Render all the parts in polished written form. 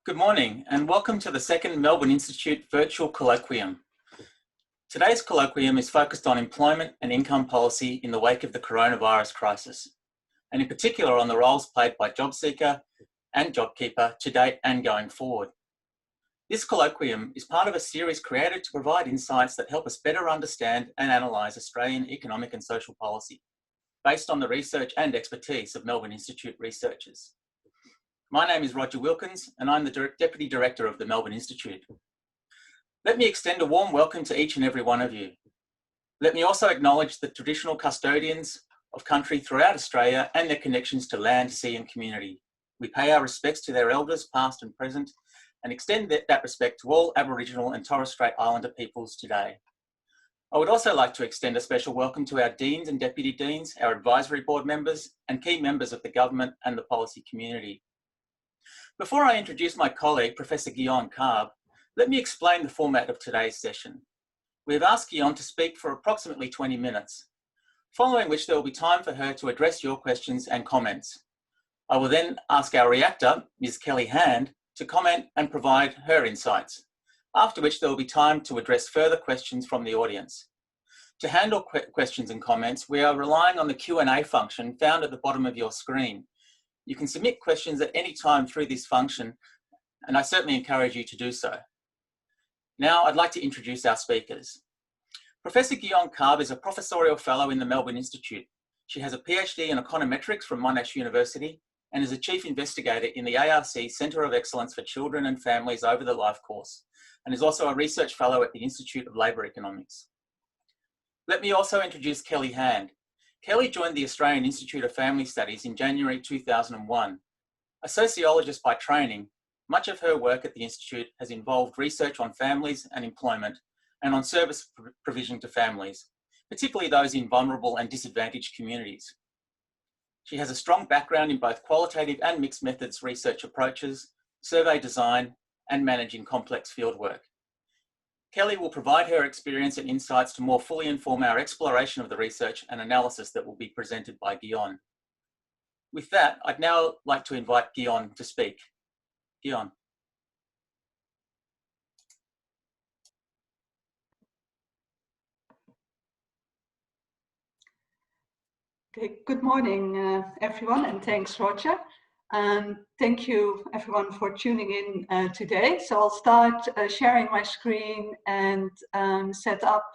Good morning and welcome to the second Melbourne Institute Virtual Colloquium. Today's colloquium is focused on employment and income policy in the wake of the coronavirus crisis, and in particular on the roles played by JobSeeker and JobKeeper to date and going forward. This colloquium is part of a series created to provide insights that help us better understand and analyse Australian economic and social policy, based on the research and expertise of Melbourne Institute researchers. My name is Roger Wilkins and I'm the Deputy Director of the Melbourne Institute. Let me extend a warm welcome to each and every one of you. Let me also acknowledge the traditional custodians of country throughout Australia and their connections to land, sea and community. We pay our respects to their elders, past and present, and extend that respect to all Aboriginal and Torres Strait Islander peoples today. I would also like to extend a special welcome to our Deans and Deputy Deans, our Advisory Board members and key members of the government and the policy community. Before I introduce my colleague, Professor Guyonne Kalb, let me explain the format of today's session. We have asked Guyonne to speak for approximately 20 minutes, following which there will be time for her to address your questions and comments. I will then ask our reactor, Ms. Kelly Hand, to comment and provide her insights, after which there will be time to address further questions from the audience. To handle questions and comments, we are relying on the Q&A function found at the bottom of your screen. You can submit questions at any time through this function, and I certainly encourage you to do so. Now, I'd like to introduce our speakers. Professor Guyonne Kalb is a professorial fellow in the Melbourne Institute. She has a PhD in econometrics from Monash University and is a chief investigator in the ARC Centre of Excellence for Children and Families over the Life course, and is also a research fellow at the Institute of Labour Economics. Let me also introduce Kelly Hand. Kelly joined the Australian Institute of Family Studies in January 2001. A sociologist by training, much of her work at the Institute has involved research on families and employment and on service provision to families, particularly those in vulnerable and disadvantaged communities. She has a strong background in both qualitative and mixed methods research approaches, survey design, and managing complex fieldwork. Kelly will provide her experience and insights to more fully inform our exploration of the research and analysis that will be presented by Guyonne. With that, I'd now like to invite Guyonne to speak. Guyonne. Okay, good morning, everyone, and thanks, Roger. Thank you, everyone, for tuning in today. So I'll start sharing my screen and set up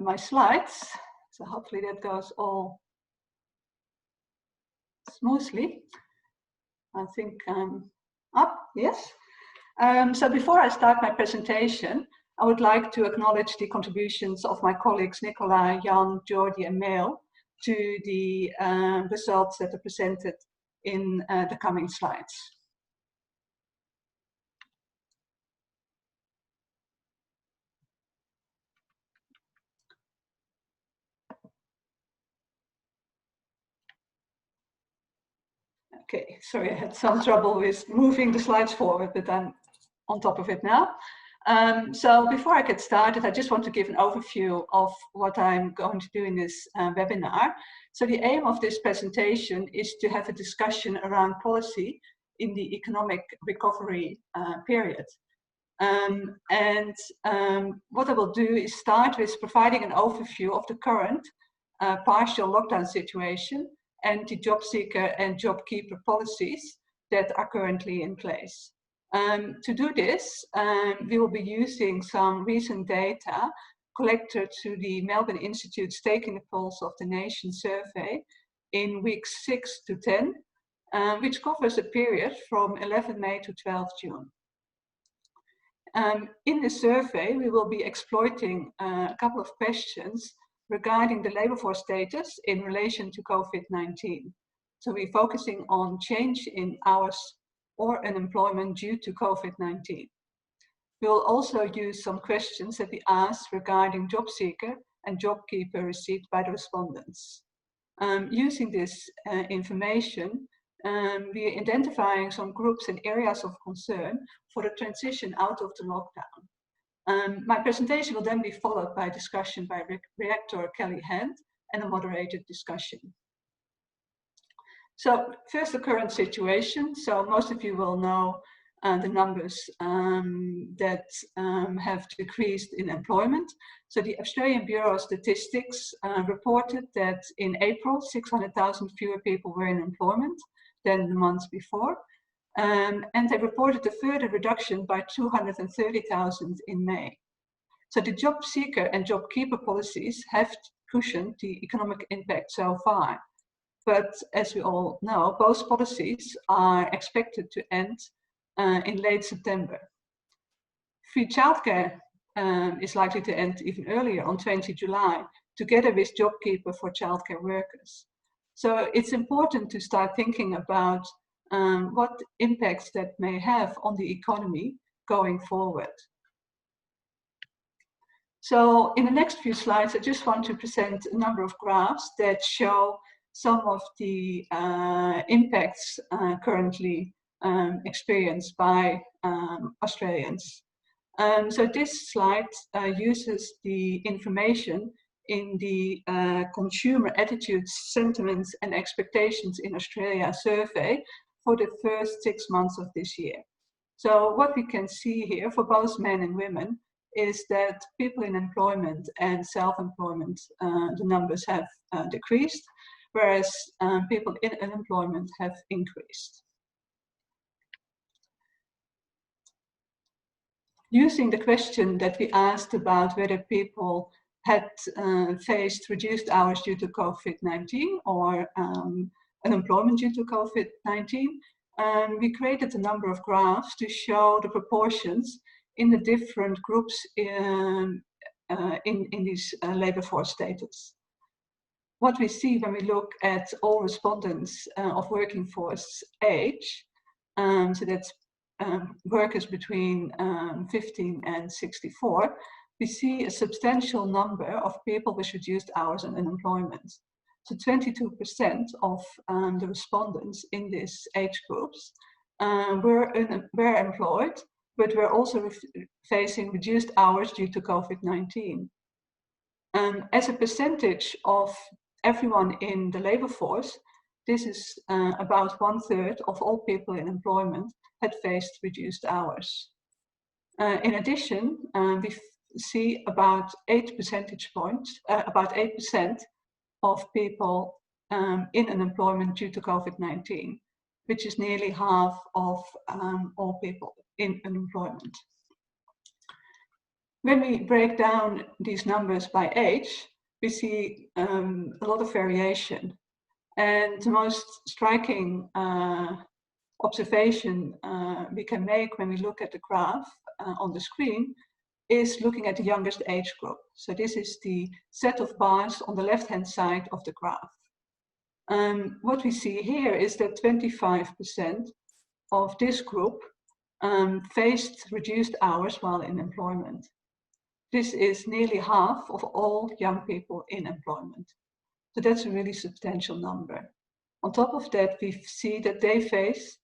my slides. So hopefully that goes all smoothly. I think up, yes. So before I start my presentation, I would like to acknowledge the contributions of my colleagues Nicola, Jan, Jordi, and Mel to the results that are presented in the coming slides. Okay, sorry, I had some trouble with moving the slides forward, but I'm on top of it now. So before I get started, I just want to give an overview of what I'm going to do in this webinar. So the aim of this presentation is to have a discussion around policy in the economic recovery period. What I will do is start with providing an overview of the current partial lockdown situation and the JobSeeker and JobKeeper policies that are currently in place. To do this, we will be using some recent data collected through the Melbourne Institute's Taking the Pulse of the Nation survey in weeks 6 to 10, which covers a period from 11 May to 12 June. In the survey, we will be exploiting a couple of questions regarding the labour force status in relation to COVID-19. So we're focusing on change in hours or unemployment due to COVID-19. We'll also use some questions that we asked regarding JobSeeker and JobKeeper received by the respondents. Using this information, we're identifying some groups and areas of concern for the transition out of the lockdown. My presentation will then be followed by a discussion by reactor Kelly Hand and a moderated discussion. So first, the current situation. So most of you will know the numbers that have decreased in employment. So the Australian Bureau of Statistics reported that in April, 600,000 fewer people were in employment than the month before. And they reported a further reduction by 230,000 in May. So the JobSeeker and JobKeeper policies have cushioned the economic impact so far. But as we all know, both policies are expected to end in late September. Free childcare is likely to end even earlier on 20 July, together with JobKeeper for childcare workers. So it's important to start thinking about what impacts that may have on the economy going forward. So in the next few slides, I just want to present a number of graphs that show some of the impacts currently experienced by Australians. So this slide uses the information in the Consumer Attitudes, Sentiments and Expectations in Australia survey for the first 6 months of this year. So what we can see here for both men and women is that people in employment and self-employment, the numbers have decreased, whereas people in unemployment have increased. Using the question that we asked about whether people had faced reduced hours due to COVID-19 or unemployment due to COVID-19, we created a number of graphs to show the proportions in the different groups in these labor force status. What we see when we look at all respondents of working force age, so that's workers between 15 and 64, we see a substantial number of people with reduced hours and unemployment. So 22% of the respondents in these age groups were employed, but were also facing reduced hours due to COVID-19. As a percentage of everyone in the labor force, this is about 1/3 of all people in employment had faced reduced hours. In addition, we see about 8 percentage points, about 8% of people in unemployment due to COVID-19, which is nearly half of all people in unemployment. When we break down these numbers by age, we see a lot of variation. And the most striking observation we can make when we look at the graph on the screen is looking at the youngest age group. So this is the set of bars on the left-hand side of the graph. What we see here is that 25% of this group faced reduced hours while in employment. This is nearly half of all young people in employment. So that's a really substantial number. On top of that, we see that they face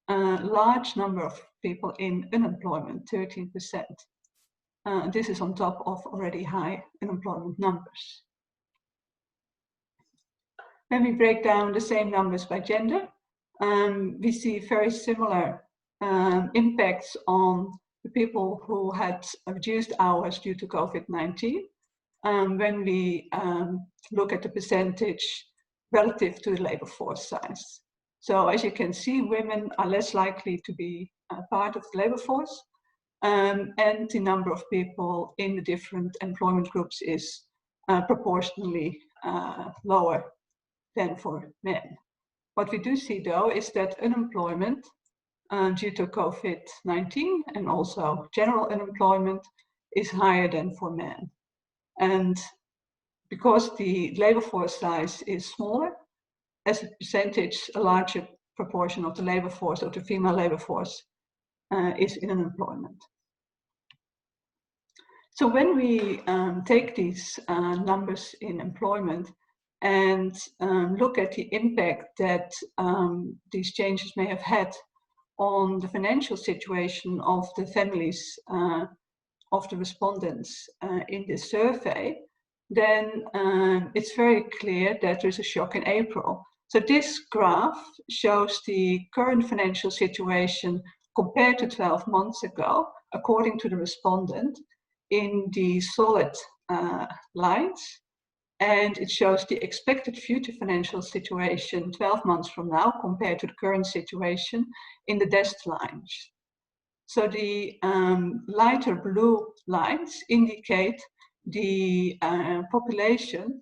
a large number of people in unemployment, 13%. This is on top of already high unemployment numbers. When we break down the same numbers by gender, we see very similar impacts on the people who had reduced hours due to COVID-19 when we look at the percentage relative to the labor force size. So as you can see, women are less likely to be part of the labor force, and the number of people in the different employment groups is proportionally lower than for men. What we do see though is that unemployment due to COVID-19 and also general unemployment is higher than for men. And because the labor force size is smaller, as a percentage, a larger proportion of the labor force, of the female labor force, is in unemployment. So when we take these numbers in employment and look at the impact that these changes may have had on the financial situation of the families of the respondents in this survey, then it's very clear that there's a shock in April. So this graph shows the current financial situation compared to 12 months ago, according to the respondent, in the solid lines. And it shows the expected future financial situation 12 months from now compared to the current situation in the dashed lines. So the lighter blue lines indicate the population,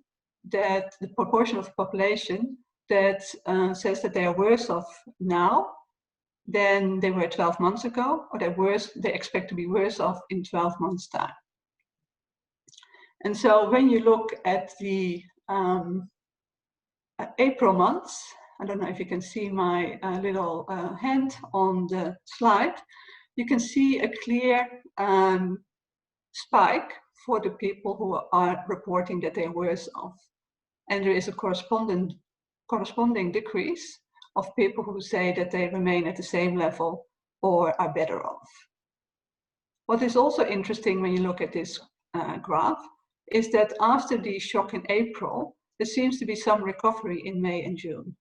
that the proportion of population that says that they are worse off now than they were 12 months ago, or they expect to be worse off in 12 months' time. And so when you look at the April months, I don't know if you can see my little hand on the slide, you can see a clear spike for the people who are reporting that they're worse off. And there is a corresponding decrease of people who say that they remain at the same level or are better off. What is also interesting when you look at this graph is that after the shock in April, there seems to be some recovery in May and June.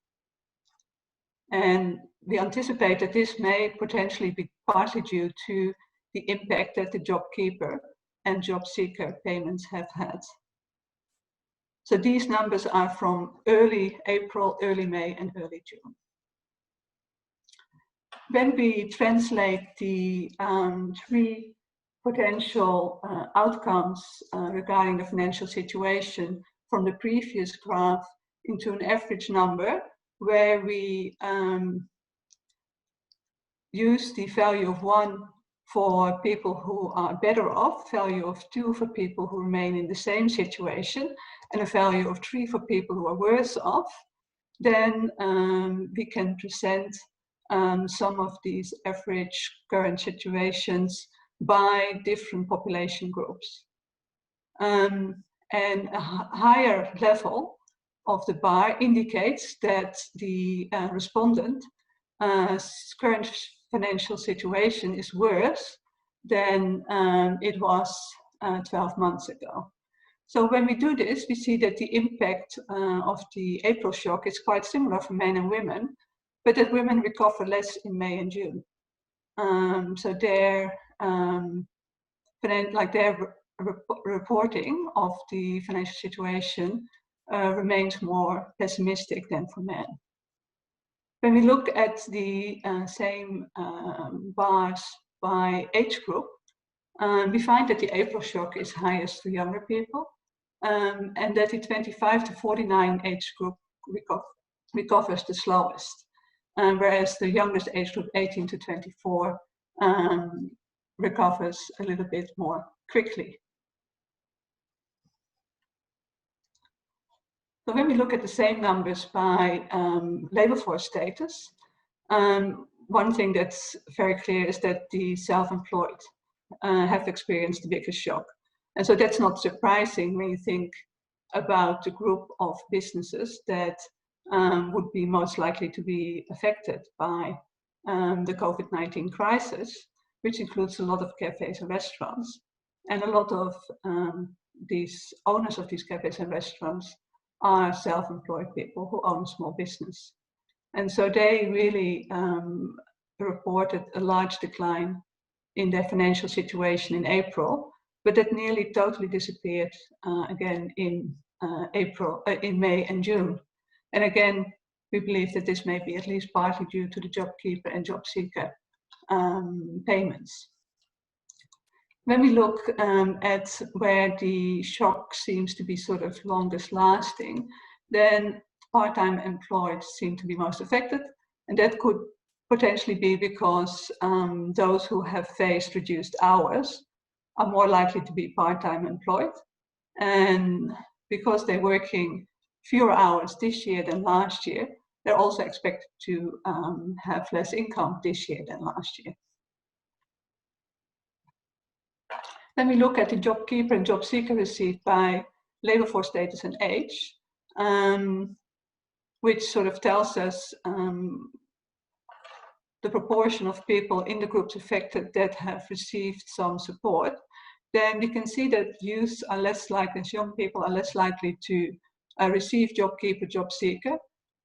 And we anticipate that this may potentially be partly due to the impact that the JobKeeper and JobSeeker payments have had. So these numbers are from early April, early May, and early June. When we translate the three potential outcomes regarding the financial situation from the previous graph into an average number, where we use the value of 1 for people who are better off, value of 2 for people who remain in the same situation, and a value of 3 for people who are worse off, then we can present some of these average current situations by different population groups. And a higher level of the bar indicates that the respondent current financial situation is worse than it was 12 months ago. So when we do this, we see that the impact of the April shock is quite similar for men and women, but that women recover less in May and June. So their reporting of the financial situation remains more pessimistic than for men. When we look at the same bars by age group, we find that the April shock is highest for younger people, and that the 25 to 49 age group recovers the slowest, whereas the youngest age group, 18 to 24, recovers a little bit more quickly. So when we look at the same numbers by labor force status, one thing that's very clear is that the self-employed have experienced the biggest shock. And so that's not surprising when you think about the group of businesses that would be most likely to be affected by the COVID-19 crisis, which includes a lot of cafes and restaurants. And a lot of these owners of these cafes and restaurants are self-employed people who own a small business. And so they really reported a large decline in their financial situation in April, but that nearly totally disappeared again in May and June. And again, we believe that this may be at least partly due to the JobKeeper and JobSeeker payments. When we look at where the shock seems to be sort of longest lasting, then part-time employed seem to be most affected. And that could potentially be because those who have faced reduced hours are more likely to be part-time employed. And because they're working fewer hours this year than last year, they're also expected to have less income this year than last year. Then we look at the JobKeeper and JobSeeker receipt by labor force status and age, which sort of tells us the proportion of people in the groups affected that have received some support. Then we can see that youth are less likely, young people are less likely to receive JobKeeper, JobSeeker,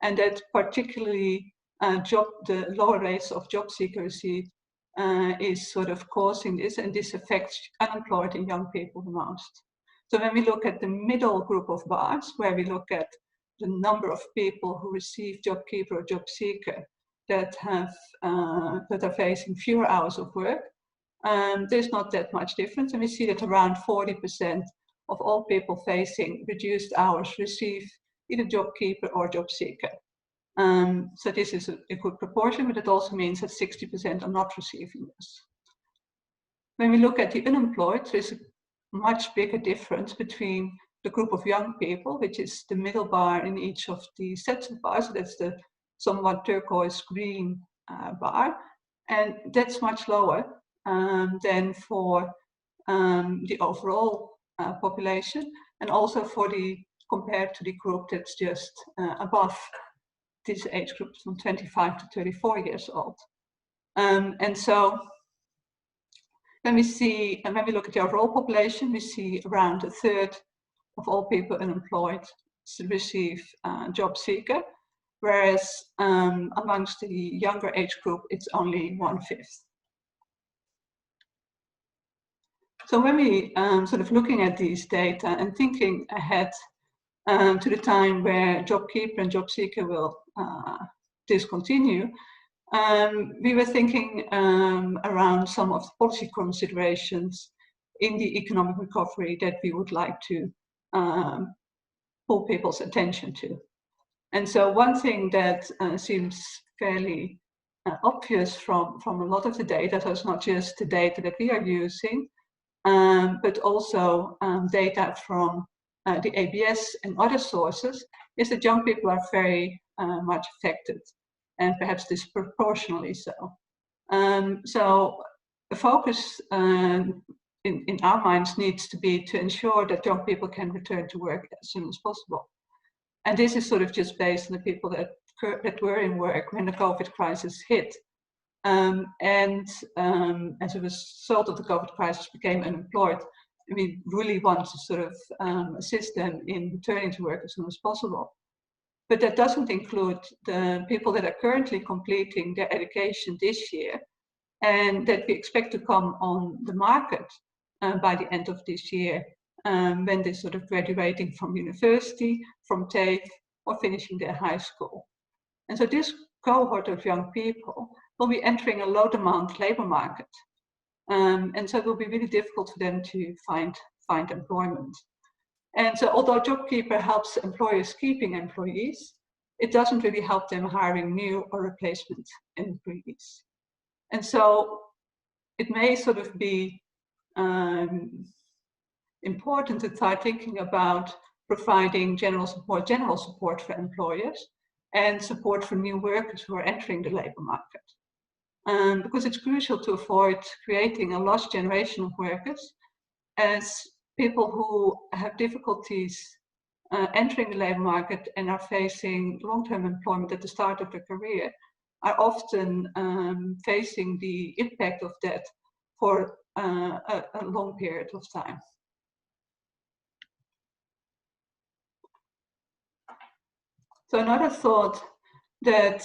and that particularly the lower rates of JobSeeker receipt is sort of causing this, and this affects unemployed and young people the most. So when we look at the middle group of bars, where we look at the number of people who receive JobKeeper or JobSeeker that are facing fewer hours of work, there's not that much difference, and we see that around 40% of all people facing reduced hours receive either JobKeeper or JobSeeker. So this is a good proportion, but it also means that 60% are not receiving this. When we look at the unemployed, there's a much bigger difference between the group of young people, which is the middle bar in each of the sets of bars. So that's the somewhat turquoise green bar, and that's much lower than for the overall population, and also for compared to the group that's just above this age group from 25 to 34 years old. And so when we look at the overall population, we see around a third of all people unemployed receive JobSeeker, whereas amongst the younger age group, it's only 1/5. So when we sort of looking at these data and thinking ahead to the time where JobKeeper and JobSeeker will discontinue, we were thinking around some of the policy considerations in the economic recovery that we would like to pull people's attention to. And so one thing that seems fairly obvious from a lot of the data, so it's not just the data that we are using, but also data from the ABS and other sources, is that young people are very much affected, and perhaps disproportionately so. So the focus in our minds needs to be to ensure that young people can return to work as soon as possible. And this is sort of just based on the people that were in work when the COVID crisis hit. And as a result of the COVID crisis became unemployed, we really want to sort of assist them in returning to work as soon as possible. But that doesn't include the people that are currently completing their education this year and that we expect to come on the market by the end of this year, when they're sort of graduating from university, from TAFE, or finishing their high school. And so this cohort of young people will be entering a low demand labor market. And so it will be really difficult for them to find employment. And so although JobKeeper helps employers keeping employees, it doesn't really help them hiring new or replacement employees. And so it may sort of be important to start thinking about providing general support for employers and support for new workers who are entering the labor market. Because it's crucial to avoid creating a lost generation of workers, as people who have difficulties entering the labor market and are facing long-term employment at the start of their career are often facing the impact of that for a long period of time. So another thought that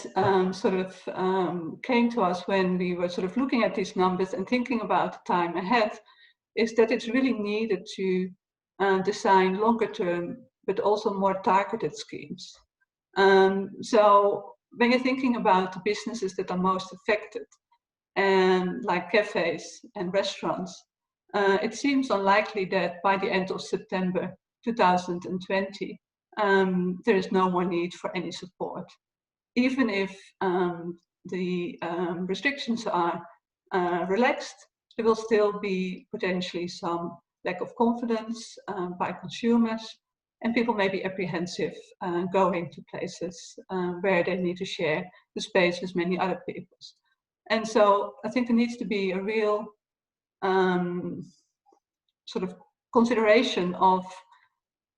sort of came to us when we were sort of looking at these numbers and thinking about the time ahead is that it's really needed to design longer term, but also more targeted schemes. So when you're thinking about the businesses that are most affected, like cafes and restaurants, it seems unlikely that by the end of September 2020, there is no more need for any support. Even if the restrictions are relaxed, there will still be potentially some lack of confidence by consumers, and people may be apprehensive going to places where they need to share the space with many other people. And so I think there needs to be a real sort of consideration of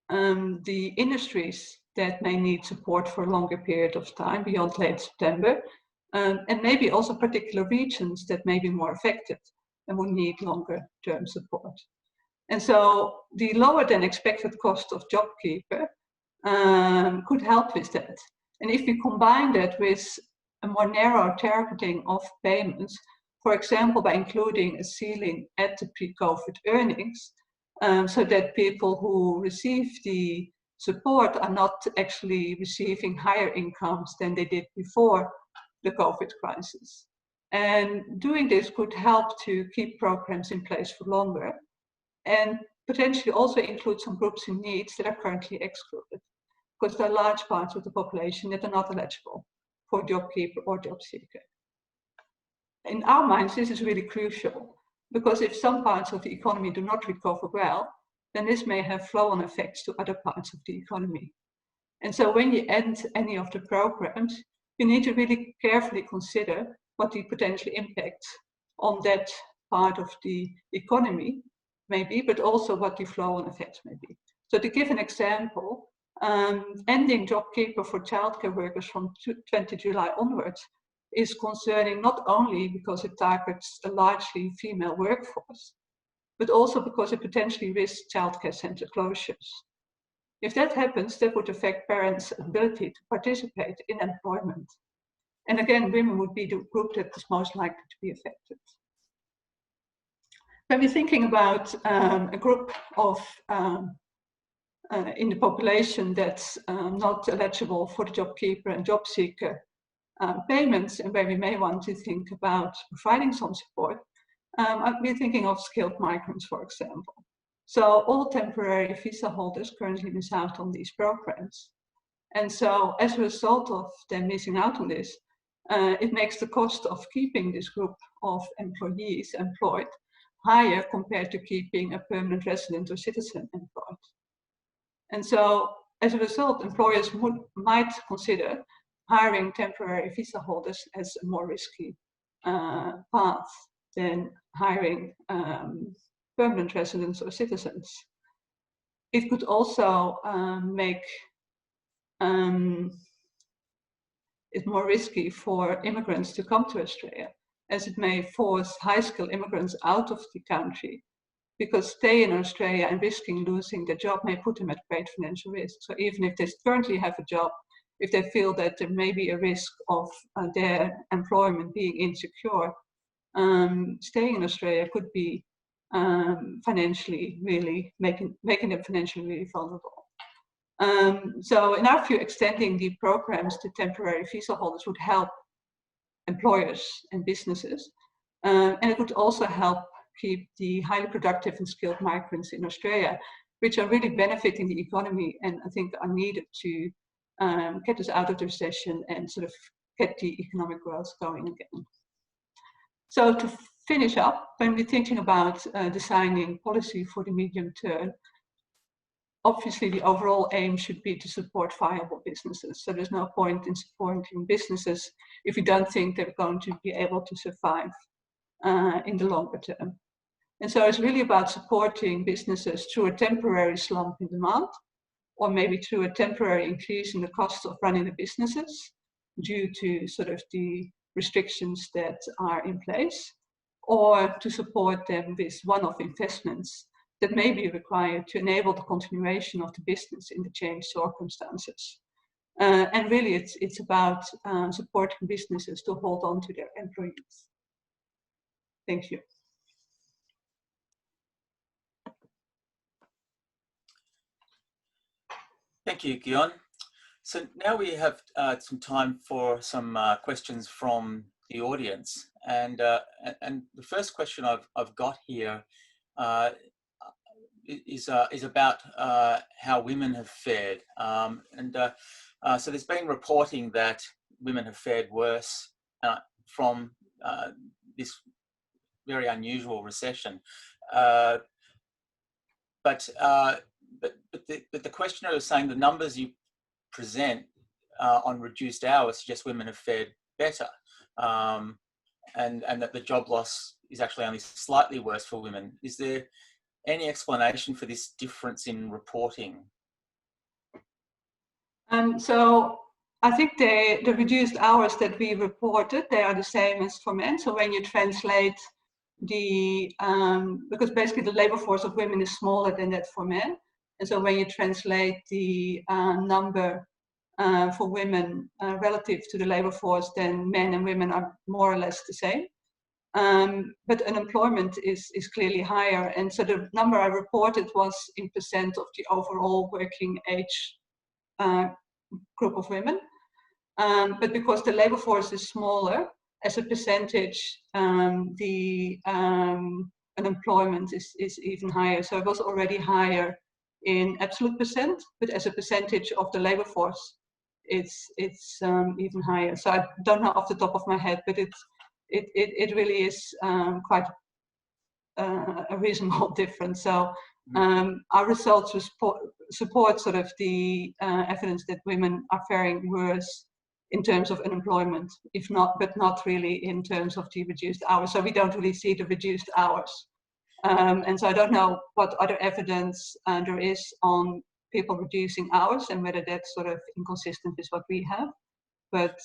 the industries that may need support for a longer period of time beyond late September, and maybe also particular regions that may be more affected and will need longer term support. And so the lower than expected cost of JobKeeper could help with that. And if we combine that with a more narrow targeting of payments For example, by including a ceiling at the pre-COVID earnings, so that people who receive the support are not actually receiving higher incomes than they did before the COVID crisis. And doing this could help to keep programs in place for longer and potentially also include some groups in need that are currently excluded, because there are large parts of the population that are not eligible for JobKeeper or JobSeeker. In our minds, this is really crucial, because if some parts of the economy do not recover well, then this may have flow-on effects to other parts of the economy. And so when you end any of the programs, you need to really carefully consider what the potential impact on that part of the economy may be, but also what the flow-on effects may be. So to give an example, ending JobKeeper for childcare workers from 20 July onwards is concerning not only because it targets a largely female workforce, but also because it potentially risks childcare center closures. If that happens, that would affect parents' ability to participate in employment. And again, women would be the group that is most likely to be affected. When we're thinking about a group of in the population that's not eligible for the JobKeeper and JobSeeker payments, and where we may want to think about providing some support, we're thinking of skilled migrants, for example. So all temporary visa holders currently miss out on these programs. And so as a result of them missing out on this, it makes the cost of keeping this group of employees employed higher compared to keeping a permanent resident or citizen employed. And so as a result, employers might consider hiring temporary visa holders as a more risky path than hiring permanent residents or citizens. It could also make it more risky for immigrants to come to Australia, as it may force high-skilled immigrants out of the country, because staying in Australia and risking losing their job may put them at great financial risk. So even if they currently have a job, if they feel that there may be a risk of their employment being insecure, staying in Australia could be financially really making them financially really vulnerable. So in our view, extending the programs to temporary visa holders would help employers and businesses, and it would also help keep the highly productive and skilled migrants in Australia, which are really benefiting the economy and I think are needed to get us out of the recession and sort of get the economic growth going again. So to finish up, when we're thinking about designing policy for the medium term, obviously the overall aim should be to support viable businesses. So there's no point in supporting businesses if we don't think they're going to be able to survive in the longer term. And so it's really about supporting businesses through a temporary slump in demand, or maybe through a temporary increase in the cost of running the businesses due to sort of the restrictions that are in place, or to support them with one-off investments that may be required to enable the continuation of the business in the changed circumstances. And really it's about supporting businesses to hold on to their employees. Thank you. Thank you, Guyonne. So now we have some time for some questions from the audience, and the first question I've got here is about how women have fared, so there's been reporting that women have fared worse from this very unusual recession, but the questioner is saying the numbers you present on reduced hours suggest women have fared better, and that the job loss is actually only slightly worse for women. Is there any explanation for this difference in reporting? So I think the reduced hours that we reported, they are the same as for men. So when you translate because basically the labor force of women is smaller than that for men. And so when you translate the number for women relative to the labor force, then men and women are more or less the same. But unemployment is clearly higher. And so the number I reported was in percent of the overall working age group of women. But because the labor force is smaller, as a percentage, the unemployment is even higher. So it was already higher in absolute percent, but as a percentage of the labor force, it's even higher. So I don't know off the top of my head, but it really is quite a reasonable difference. So our results support sort of the evidence that women are faring worse in terms of unemployment, if not, but not really in terms of the reduced hours. So we don't really see the reduced hours. And so I don't know what other evidence there is on people reducing hours and whether that's sort of inconsistent with what we have. But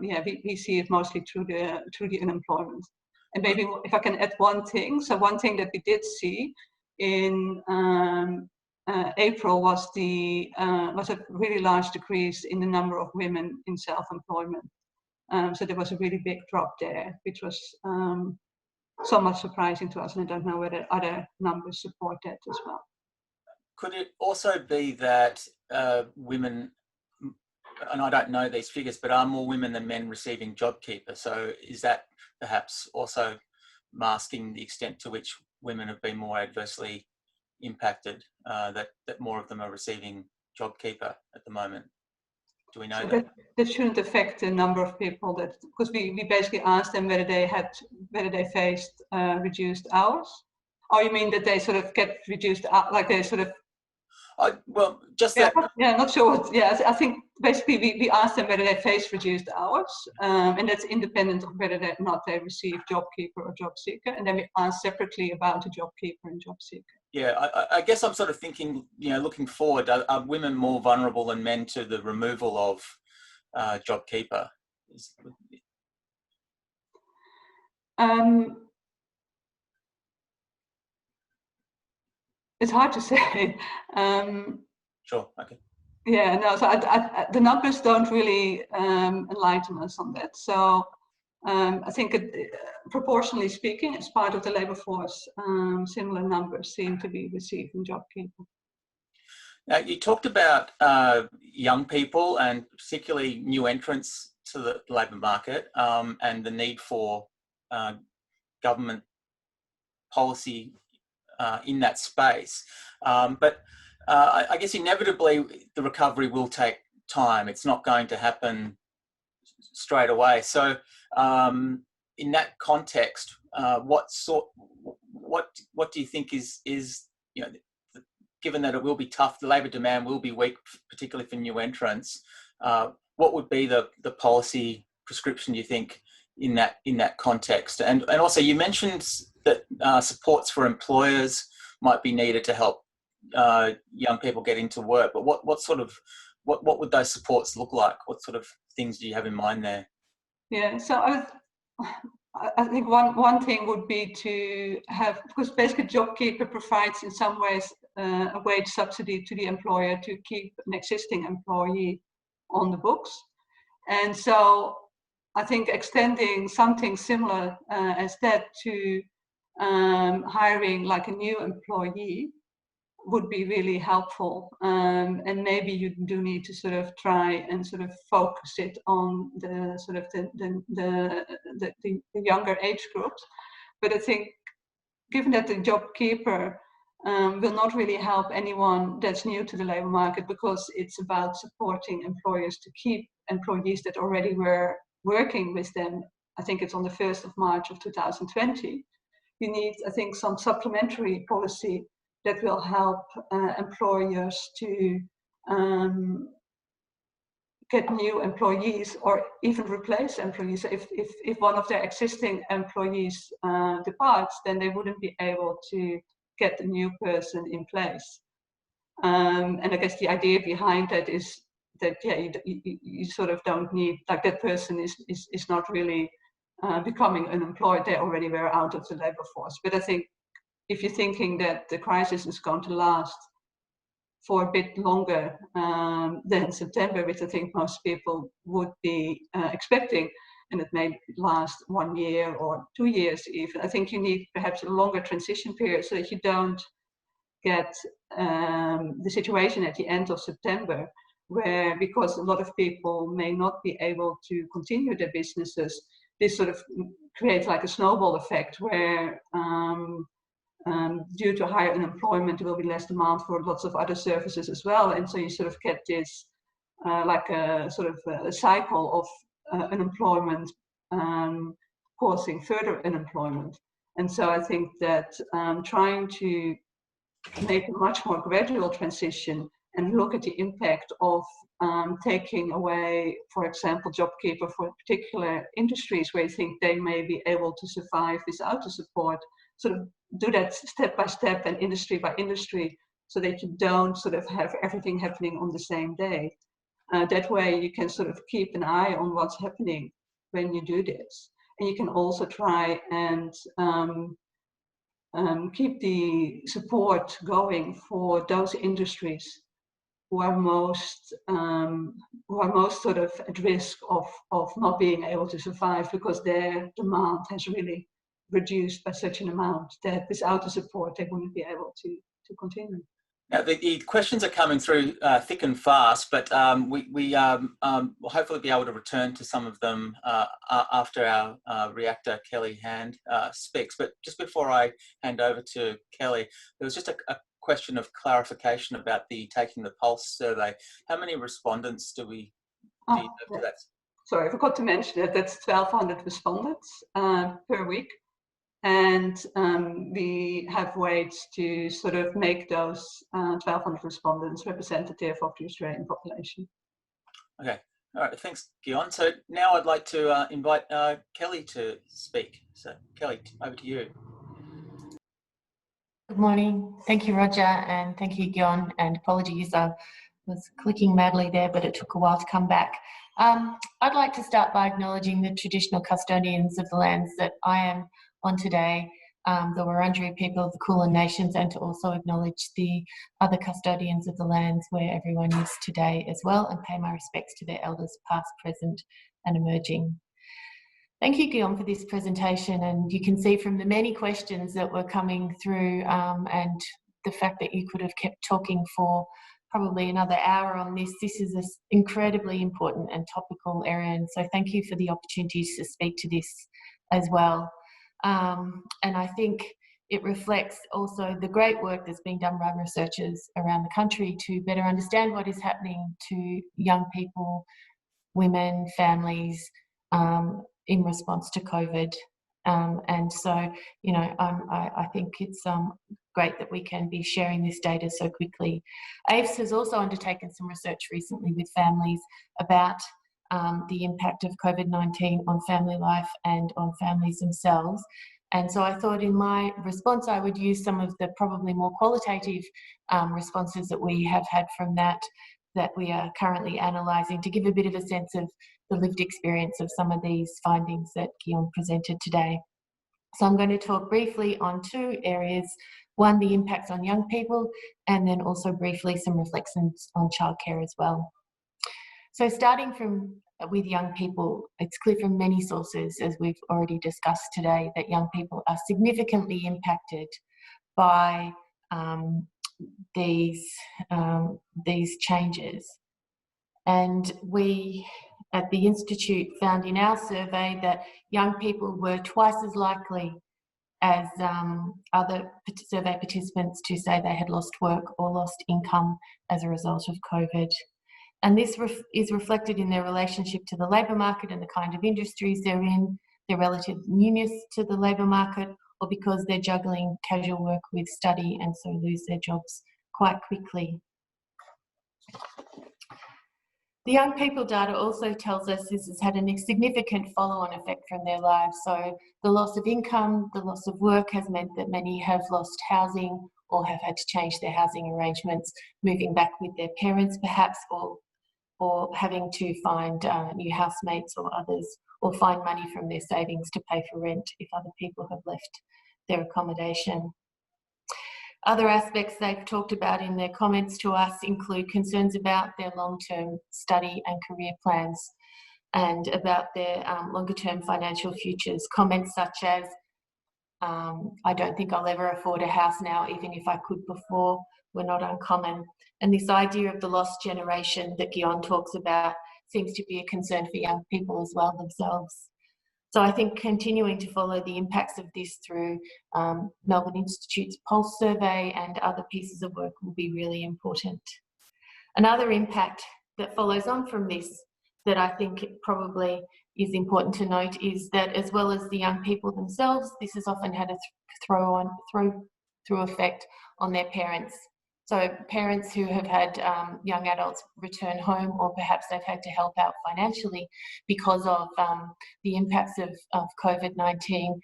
yeah, we see it mostly through the unemployment. And maybe if I can add one thing. So one thing that we did see in April was a really large decrease in the number of women in self-employment. So there was a really big drop there, which was somewhat surprising to us, and I don't know whether other numbers support that as well. Could it also be that women, and I don't know these figures, but are more women than men receiving JobKeeper? So is that perhaps also masking the extent to which women have been more adversely impacted, that more of them are receiving JobKeeper at the moment? Do we know that? That shouldn't affect the number of people that, because we basically asked them whether they faced reduced hours. Or you mean that they sort of get reduced, like they sort of? Well, just yeah, that. Yeah, not sure what, yeah, I think basically we asked them whether they face reduced hours, and that's independent of whether or not they receive JobKeeper or JobSeeker. And then we asked separately about the JobKeeper and JobSeeker. Yeah, I guess I'm sort of thinking, looking forward, are women more vulnerable than men to the removal of JobKeeper? It's hard to say. Sure, okay. Yeah, no, so the numbers don't really enlighten us on that. So I think proportionally speaking, as part of the labor force, similar numbers seem to be received in JobKeeper. Now, you talked about young people and particularly new entrants to the labour market, and the need for government policy in that space. But I guess inevitably the recovery will take time. It's not going to happen straight away. So in that context, what do you think is given that it will be tough, the labour demand will be weak, particularly for new entrants, what would be the policy prescription, you think, in that context? And also you mentioned that supports for employers might be needed to help young people get into work, but what would those supports look like? What sort of things do you have in mind there? Yeah, so I think one thing would be to have, because basically JobKeeper provides in some ways a wage subsidy to the employer to keep an existing employee on the books. And so I think extending something similar as that to hiring like a new employee would be really helpful. And maybe you do need to sort of try and sort of focus it on the sort of the younger age groups. But I think given that the JobKeeper will not really help anyone that's new to the labor market, because it's about supporting employers to keep employees that already were working with them. I think it's on the 1st of March of 2020. You need, I think, some supplementary policy that will help employers to get new employees or even replace employees. If one of their existing employees departs, then they wouldn't be able to get a new person in place. And I guess the idea behind that is that, yeah, you sort of don't need, like, that person is not really becoming unemployed. They already were out of the labor force. But I think if you're thinking that the crisis is going to last for a bit longer than September, which I think most people would be expecting, and it may last 1 year or 2 years even. I think you need perhaps a longer transition period so that you don't get the situation at the end of September, where because a lot of people may not be able to continue their businesses, this sort of creates like a snowball effect where due to higher unemployment, there will be less demand for lots of other services as well. And so you sort of get this like a sort of a cycle of unemployment causing further unemployment. And so I think that trying to make a much more gradual transition and look at the impact of taking away, for example, JobKeeper for particular industries where you think they may be able to survive without the support, sort of do that step by step and industry by industry so that you don't sort of have everything happening on the same day. That way you can sort of keep an eye on what's happening when you do this. And you can also try and keep the support going for those industries who are most sort of at risk of not being able to survive because their demand has really reduced by such an amount that without the support they wouldn't be able to continue. Now, the questions are coming through thick and fast, but we will hopefully be able to return to some of them after our reactor, Kelly Hand, speaks. But just before I hand over to Kelly, there was just a question of clarification about the Taking the Pulse survey. How many respondents do you have to that? Sorry, I forgot to mention that that's 1,200 respondents per week. And we have ways to sort of make those 1,200 respondents representative of the Australian population. Okay, all right, thanks, Guyonne. So now I'd like to invite Kelly to speak. So Kelly, over to you. Good morning. Thank you, Roger, and thank you, Guyonne, and apologies, I was clicking madly there, but it took a while to come back. I'd like to start by acknowledging the traditional custodians of the lands that I am on today, the Wurundjeri people of the Kulin Nations, and to also acknowledge the other custodians of the lands where everyone is today as well, and pay my respects to their elders past, present and emerging. Thank you, Guyonne, for this presentation, and you can see from the many questions that were coming through and the fact that you could have kept talking for probably another hour on this. This is an incredibly important and topical area, and so thank you for the opportunities to speak to this as well. And I think it reflects also the great work that's being done by researchers around the country to better understand what is happening to young people, women, families in response to COVID. And so, you know, I think it's great that we can be sharing this data so quickly. AFES has also undertaken some research recently with families about the impact of COVID-19 on family life and on families themselves. And so I thought in my response I would use some of the probably more qualitative responses that we have had from that we are currently analysing to give a bit of a sense of the lived experience of some of these findings that Guyonne presented today. So I'm going to talk briefly on two areas. One, the impacts on young people, and then also briefly some reflections on childcare as well. So starting with young people, it's clear from many sources, as we've already discussed today, that young people are significantly impacted by these changes. And we at the Institute found in our survey that young people were twice as likely as other survey participants to say they had lost work or lost income as a result of COVID. And this is reflected in their relationship to the labour market and the kind of industries they're in, their relative newness to the labour market, or because they're juggling casual work with study and so lose their jobs quite quickly. The young people data also tells us this has had a significant follow-on effect from their lives. So the loss of income, the loss of work has meant that many have lost housing or have had to change their housing arrangements, moving back with their parents perhaps, or having to find new housemates or others, or find money from their savings to pay for rent if other people have left their accommodation. Other aspects they've talked about in their comments to us include concerns about their long-term study and career plans. and about their longer term financial futures. Comments such as, I don't think I'll ever afford a house now, even if I could before, were not uncommon. And this idea of the lost generation that Guyonne talks about seems to be a concern for young people as well themselves. So I think continuing to follow the impacts of this through Melbourne Institute's Pulse survey and other pieces of work will be really important. Another impact that follows on from this that I think probably is important to note is that, as well as the young people themselves, this has often had a through effect on their parents. So parents who have had young adults return home, or perhaps they've had to help out financially because of the impacts of COVID-19,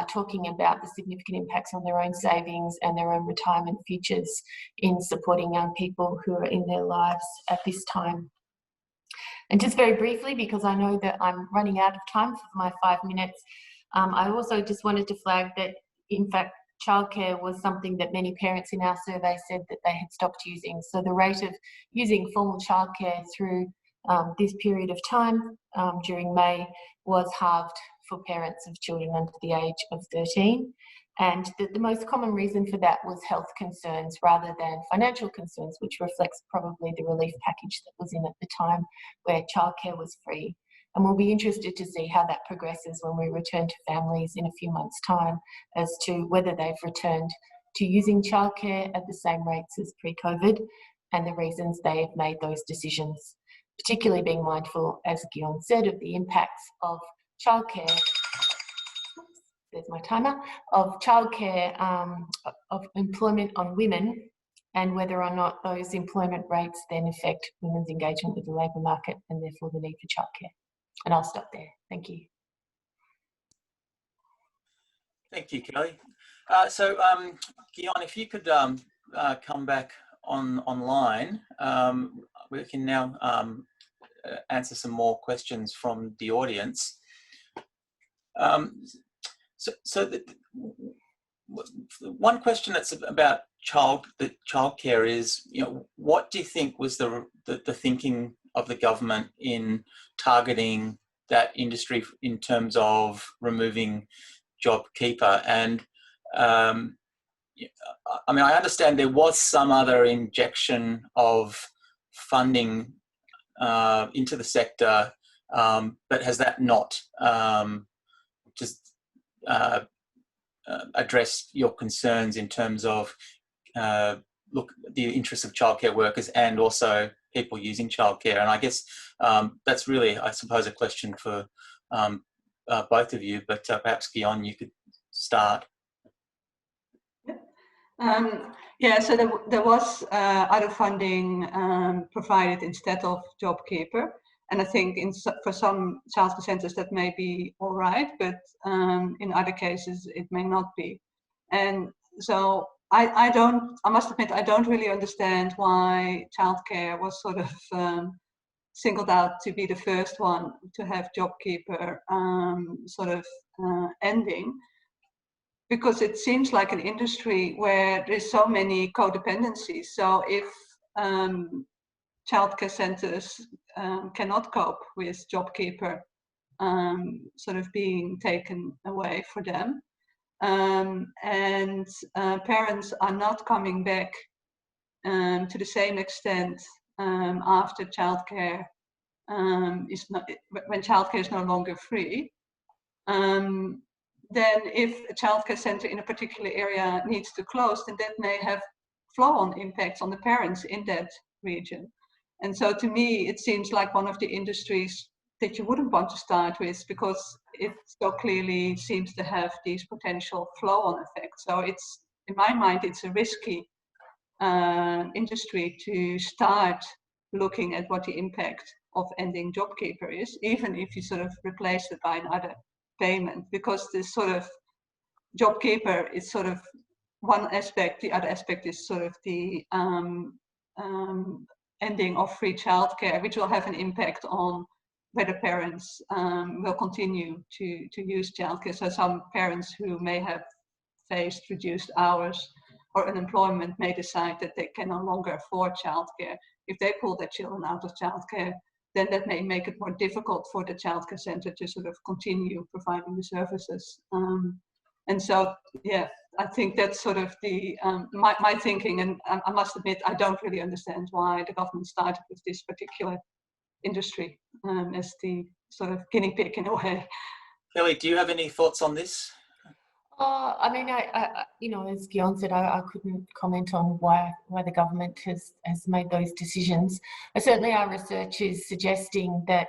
talking about the significant impacts on their own savings and their own retirement futures in supporting young people who are in their lives at this time. And just very briefly, because I know that I'm running out of time for my 5 minutes, I also just wanted to flag that, in fact, childcare was something that many parents in our survey said that they had stopped using. So the rate of using formal childcare through this period of time during May was halved for parents of children under the age of 13. And the most common reason for that was health concerns rather than financial concerns, which reflects probably the relief package that was in at the time where childcare was free. And we'll be interested to see how that progresses when we return to families in a few months' time as to whether they've returned to using childcare at the same rates as pre-COVID and the reasons they have made those decisions, particularly being mindful, as Guyonne said, of the impacts of childcare. There's my timer, of childcare, of employment on women, and whether or not those employment rates then affect women's engagement with the labour market and therefore the need for childcare. And I'll stop there. Thank you. Thank you, Kelly. Guyonne, if you could come back online, we can now answer some more questions from the audience. One question that's about childcare is, what do you think was the thinking of the government in targeting that industry in terms of removing JobKeeper? And I mean, I understand there was some other injection of funding into the sector, but has that not address your concerns in terms of the interests of childcare workers and also people using childcare? And I guess that's really, I suppose, a question for both of you, but perhaps Guyonne, you could start. So there was other funding provided instead of JobKeeper. And I think for some childcare centres that may be all right, but in other cases it may not be. And so I must admit, I don't really understand why childcare was sort of singled out to be the first one to have JobKeeper ending, because it seems like an industry where there's so many codependencies. So if childcare centres cannot cope with JobKeeper being taken away for them, and parents are not coming back to the same extent after childcare when childcare is no longer free, then if a childcare centre in a particular area needs to close, then that may have flow-on impacts on the parents in that region. And so to me, it seems like one of the industries that you wouldn't want to start with, because it so clearly seems to have these potential flow-on effects. So it's, in my mind, it's a risky industry to start looking at what the impact of ending JobKeeper is, even if you sort of replace it by another payment, because this sort of JobKeeper is sort of one aspect. The other aspect is sort of the ending of free childcare, which will have an impact on whether parents will continue to use childcare. So some parents who may have faced reduced hours or unemployment may decide that they can no longer afford childcare. If they pull their children out of childcare, then that may make it more difficult for the childcare centre to sort of continue providing the services. And so, yeah, I think that's sort of the my thinking, and I must admit I don't really understand why the government started with this particular industry as the sort of guinea pig in a way. Kelly, do you have any thoughts on this? I mean, I you know, as Guyonne said, I couldn't comment on why the government has made those decisions. Certainly, our research is suggesting that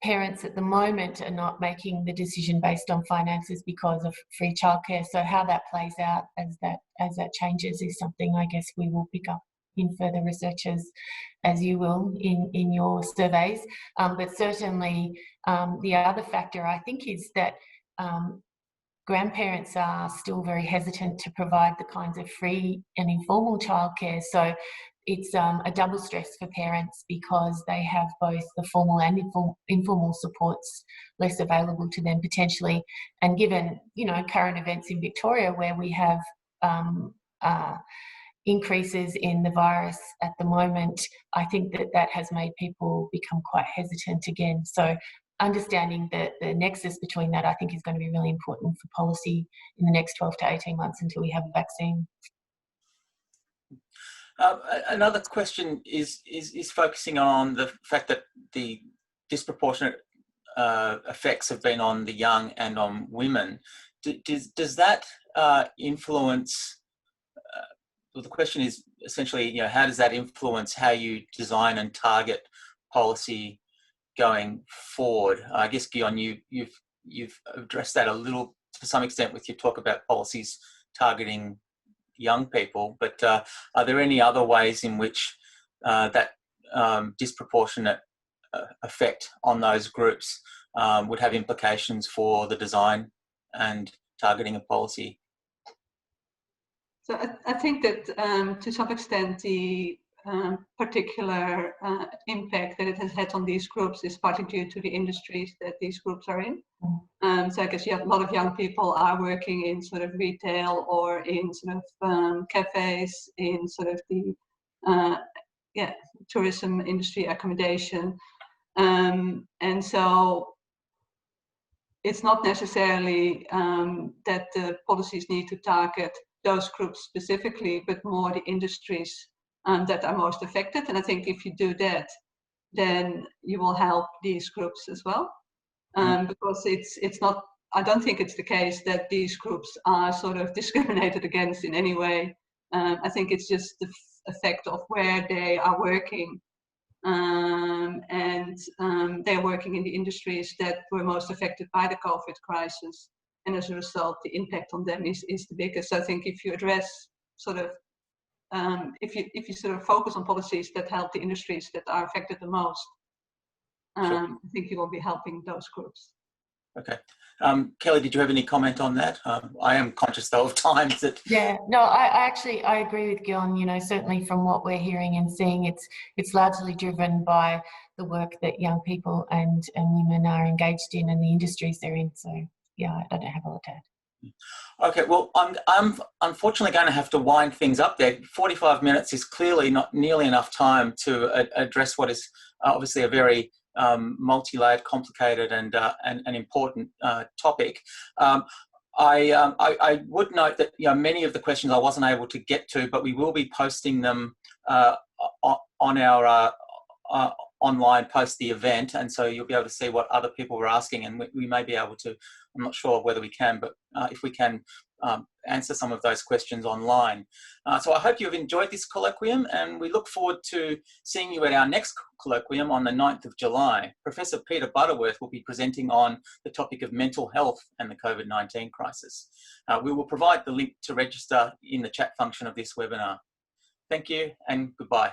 parents at the moment are not making the decision based on finances because of free childcare. So how that plays out as that changes is something I guess we will pick up in further research as you will in your surveys. But certainly the other factor I think is that grandparents are still very hesitant to provide the kinds of free and informal childcare. So it's a double stress for parents because they have both the formal and informal supports less available to them potentially. And given, you know, current events in Victoria where we have increases in the virus at the moment, I think that has made people become quite hesitant again. So understanding the nexus between that, I think, is going to be really important for policy in the next 12 to 18 months until we have a vaccine. Another question is focusing on the fact that the disproportionate effects have been on the young and on women. Does that influence? Well, the question is essentially, you know, how does that influence how you design and target policy going forward? I guess, Guyonne, you've addressed that a little to some extent with your talk about policies targeting young people, but are there any other ways in which that disproportionate effect on those groups would have implications for the design and targeting of policy? So I think that to some extent the particular impact that it has had on these groups is partly due to the industries that these groups are in. So I guess a lot of young people are working in sort of retail or in sort of cafes, in sort of the tourism industry, accommodation. And so it's not necessarily that the policies need to target those groups specifically, but more the industries that are most affected. And I think if you do that, then you will help these groups as well. Because it's not, I don't think it's the case that these groups are sort of discriminated against in any way. I think it's just the effect of where they are working. And they're working in the industries that were most affected by the COVID crisis. And as a result, the impact on them is the biggest. So I think if you address sort of, if you sort of focus on policies that help the industries that are affected the most, Sure. I think you will be helping those groups. Okay. Kelly, did you have any comment on that? I am conscious though of times that... Yeah, no, I agree with Guyonne. You know, certainly from what we're hearing and seeing, it's largely driven by the work that young people and women are engaged in and the industries they're in. So yeah, I don't have a lot to add. Okay, well, I'm unfortunately going to have to wind things up there. 45 minutes is clearly not nearly enough time to address what is obviously a very multi-layered, complicated and important topic. I would note that, you know, many of the questions I wasn't able to get to, but we will be posting them on our online post the event, and so you'll be able to see what other people were asking, and we may be able to, I'm not sure whether we can, but if we can answer some of those questions online. So I hope you've enjoyed this colloquium, and we look forward to seeing you at our next colloquium on the 9th of July. Professor Peter Butterworth will be presenting on the topic of mental health and the COVID-19 crisis. We will provide the link to register in the chat function of this webinar. Thank you and goodbye.